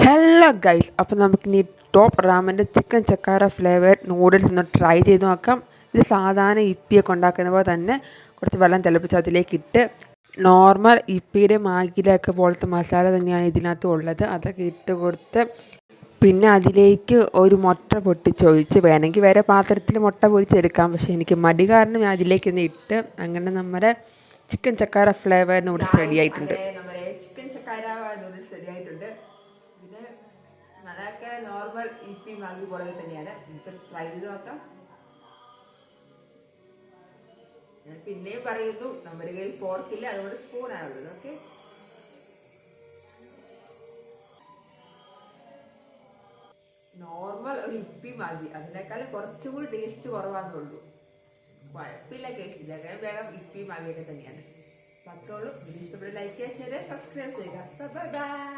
Hello guys, അപ്പോൾ നമുക്കിനി top റാമൻ്റെ chicken ചക്കാര flavour noodles ഒന്ന് ട്രൈ ചെയ്ത് നോക്കാം. ഇത് സാധാരണ ഇപ്പിയൊക്കെ ഉണ്ടാക്കുന്ന പോലെ തന്നെ കുറച്ച് വെള്ളം തിളപ്പിച്ച് അതിലേക്ക് ഇട്ട് നോർമൽ ഇപ്പിയുടെ മാഗിയിലൊക്കെ പോലത്തെ മസാല തന്നെയാണ് ഇതിനകത്ത് ഉള്ളത്. അതൊക്കെ ഇട്ട് കൊടുത്ത് പിന്നെ അതിലേക്ക് ഒരു മുട്ട പൊട്ടിച്ചൊഴിച്ച് വേണമെങ്കിൽ വേറെ പാത്രത്തിൽ മുട്ട പൊരിച്ചെടുക്കാം. പക്ഷേ എനിക്ക് മടി കാരണം ഞാൻ അതിലേക്ക് ഒന്ന് ഇട്ട് അങ്ങനെ നമ്മുടെ ചിക്കൻ ചക്കാര ഫ്ലേവർ നൂഡിൽസ് റെഡി ആയിട്ടുണ്ട്. ചിക്കൻ ചക്കാര നൂഡിൽസ് റെഡി ആയിട്ടുണ്ട്. ഇത് നല്ലൊക്കെ നോർമൽ ഇപ്പി മാഗി പോലെ തന്നെയാണ്. നമുക്ക് ട്രൈ ചെയ്ത് നോക്കാം. ഞാൻ പിന്നെയും പറയുന്നു, നമ്മുടെ കയ്യിൽ ഫോർക്കില്ല, അതുകൊണ്ട് സ്പൂണാണുള്ളത്. ഓക്കെ, നോർമൽ ഒരു ഇപ്പി മാഗി, അതിനേക്കാളും കുറച്ചും കൂടി ടേസ്റ്റ് കുറവാന്നുള്ളൂ. കുഴപ്പമില്ല, കേട്ടില്ല, വേഗം ഇപ്പി മാഗിയൊക്കെ തന്നെയാണ്. അത്രേ ഉള്ളൂ. ഇഷ്ടപ്പെട്ട ലൈക്ക് ചെയ്യുക, ഷെയർ ചെയ്യുക, സബ്സ്ക്രൈബ് ചെയ്യുക. Bye bye.